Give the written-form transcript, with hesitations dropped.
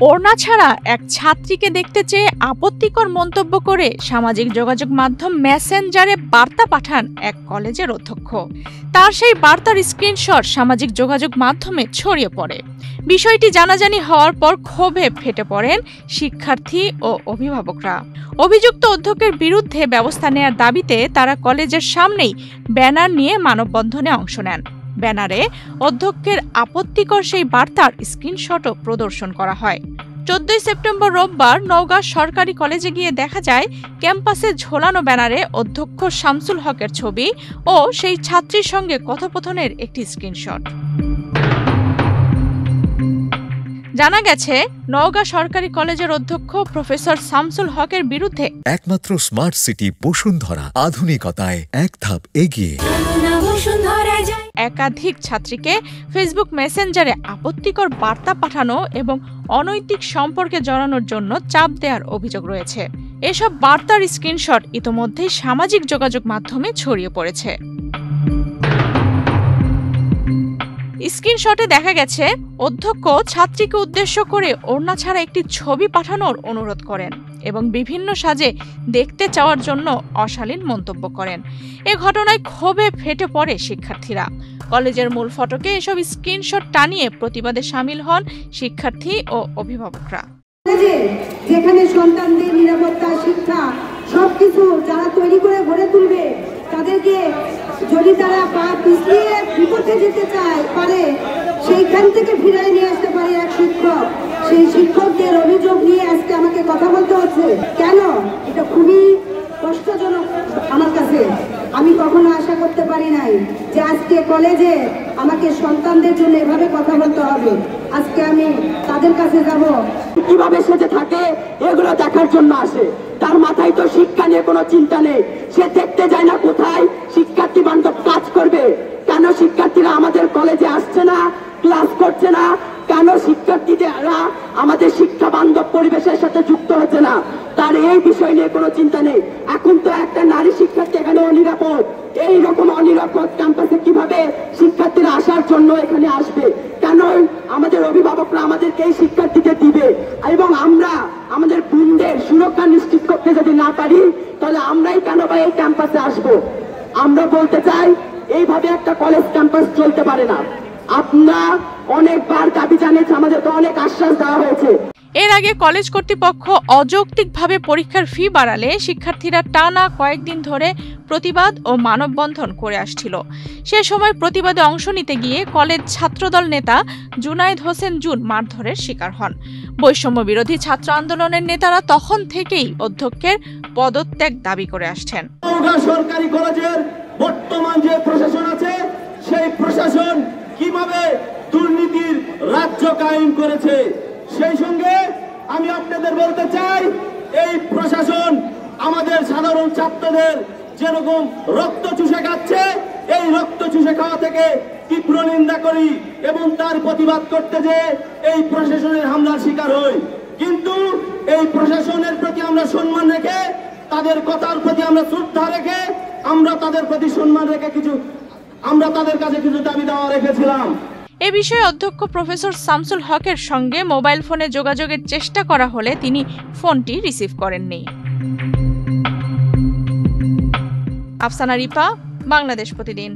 ওড়না ছাড়া এক ছাত্রীকে দেখতে চেয়ে আপত্তিকর মন্তব্য করে সামাজিক যোগাযোগ মাধ্যম মেসেঞ্জারে বার্তা পাঠান এক কলেজের অধ্যক্ষ। তার সেই বার্তার স্ক্রিনশট সামাজিক যোগাযোগ মাধ্যমে ছড়িয়ে পড়ে। বিষয়টি জানাজানি হওয়ার পর ক্ষোভে ফেটে পড়েন শিক্ষার্থী ও অভিভাবকরা। অভিযুক্ত অধ্যক্ষের বিরুদ্ধে ব্যবস্থা নেয়ার দাবিতে তারা কলেজের সামনেই ব্যানার নিয়ে মানববন্ধনে অংশ নেন। ব্যানারে অধ্যক্ষের আপত্তিকর সেই বার্তার স্ক্রিনশটও প্রদর্শন করা হয়। 14 সেপ্টেম্বর রোববার নওগাঁ সরকারি কলেজে গিয়ে দেখা যায় ক্যাম্পাসে ঝোলানো ব্যানারে অধ্যক্ষ শামসুল হকের ছবি ও সেই ছাত্রীর সঙ্গে কথোপকথনের একটি স্ক্রিনশট। জানা গেছে নওগাঁ সরকারি কলেজের অধ্যক্ষ প্রফেসর শামসুল হকের বিরুদ্ধে একমাত্র স্মার্ট সিটি বসুন্ধরা আধুনিকতায় এক ধাপ এগিয়ে একাধিক ছাত্রীকে ফেসবুক মেসেঞ্জারে আপত্তিকর বার্তা পাঠানো এবং অনৈতিক সম্পর্কে জড়ানোর জন্য চাপ দেওয়ার অভিযোগ রয়েছে। এসব বার্তার স্ক্রিনশট ইতোমধ্যেই সামাজিক যোগাযোগ মাধ্যমে ছড়িয়ে পড়েছে। স্ক্রিনশটে দেখা গেছে অধ্যক্ষ ছাত্রীকে উদ্দেশ্য করে ওড়না ছাড়া একটি ছবি পাঠানোর অনুরোধ করেন এবং বিভিন্ন সাজে দেখতে চাওয়ার জন্য অশালীন মন্তব্য করেন। এ ঘটনায় ক্ষোভে ফেটে পড়ে শিক্ষার্থীরা। কলেজের মূল ফটকে এসব স্ক্রিনশট টানিয়ে প্রতিবাদে শামিল হন শিক্ষার্থী ও অভিভাবকরা। যেখানে সন্তানদের নিরাপত্তা, শিক্ষা সবকিছু যারা তৈরি করে গড়ে তুলবে, তাদেরকে যদি তারা পা পিছলিয়ে বিপথে যেতে চায় পারে, সেইখান থেকে ফিরিয়ে নিয়ে আসতে পারে এক শিক্ষক। সেই শিক্ষকদের অভিযোগ নিয়ে আজকে আমাকে কথা বলতে হচ্ছে। কেন? এটা খুবই কষ্টজনক আমার কাছে। আমি কখনো আশা করতে পারি নাই যে আজকে কলেজে আমাকে সন্তানদের জন্য এভাবে কথা বলতে হবে। আজকে আমি তাদের কাছে যাব, কিভাবে সেজে থাকে এগুলো দেখার জন্য আসে। তার মাথায় তো শিক্ষা নিয়ে কোনো চিন্তা নেই। সে দেখতে যায় না কোথায় শিক্ষার্থী বান্ধব কাজ করবে। কেন শিক্ষার্থীরা আমাদের কলেজে আসছে না, ক্লাস করছে না? কেন শিক্ষার্থীরা আমাদের শিক্ষা বান্ধব পরিবেশের সাথে যুক্ত হচ্ছে না? তার এই বিষয় নিয়ে কোনো চিন্তা নেই। এখন তো একটা নারী শিক্ষার্থী এখানে অনিরাপদ। এইরকম অনিরাপদ ক্যাম্পাসে কিভাবে শিক্ষার্থীরা আসার জন্য এখানে আসবে? কেন আমাদের অভিভাবকরা আমাদেরকে এই শিক্ষার্থীদের দিবে? এবং আমরা আমাদের বোনদের সুরক্ষা নিশ্চিত করতে যদি না পারি, তাহলে আমরাই কেন বা এই ক্যাম্পাসে আসবো? আমরা বলতে চাই, এইভাবে একটা কলেজ ক্যাম্পাস চলতে পারে না। আপনারা অনেকবার দাবি জানিয়েছে, আমাদেরকে অনেক আশ্বাস দেওয়া হয়েছে। এর আগে কলেজ কর্তৃপক্ষ অযৌক্তিকভাবে পরীক্ষার ফি বাড়ালে শিক্ষার্থীরা টানা কয়েকদিন ধরে প্রতিবাদ ও মানববন্ধন করে আসছিল। সে সময় প্রতিবাদে অংশ নিতে গিয়ে কলেজ ছাত্রদল নেতা জুনায়েদ হোসেন জুন মারধরের শিকার হন। বৈষম্য বিরোধী ছাত্র আন্দোলনের নেতারা তখন থেকেই অধ্যক্ষের পদত্যাগ দাবি করে আসছেন। সরকারি কলেজের বর্তমান যে প্রশাসন আছে, সেই প্রশাসন কিভাবে দুর্নীতির রাজ্য কায়েম করেছে, সেই সঙ্গে আমি আপনাদের বলতে চাই, এই প্রশাসন আমাদের সাধারণ ছাত্রদের যেরকম রক্ত চুষে খাচ্ছে, এই রক্ত চুষে খাওয়া থেকে তীব্র নিন্দা করি এবং তার প্রতিবাদ করতে যে এই প্রশাসনের হামলার শিকার হই। কিন্তু এই প্রশাসনের প্রতি আমরা সম্মান রেখে, তাদের কথার প্রতি আমরা শ্রদ্ধা রেখে, আমরা তাদের প্রতি সম্মান রেখে আমরা তাদের কাছে কিছু দাবি দেওয়া রেখেছিলাম। এ বিষয়ে অধ্যক্ষ প্রফেসর শামসুল হকের সঙ্গে মোবাইল ফোনে যোগাযোগের চেষ্টা করা হলে তিনি ফোনটি রিসিভ করেননি। আফসানা রিপা, বাংলাদেশ প্রতিদিন।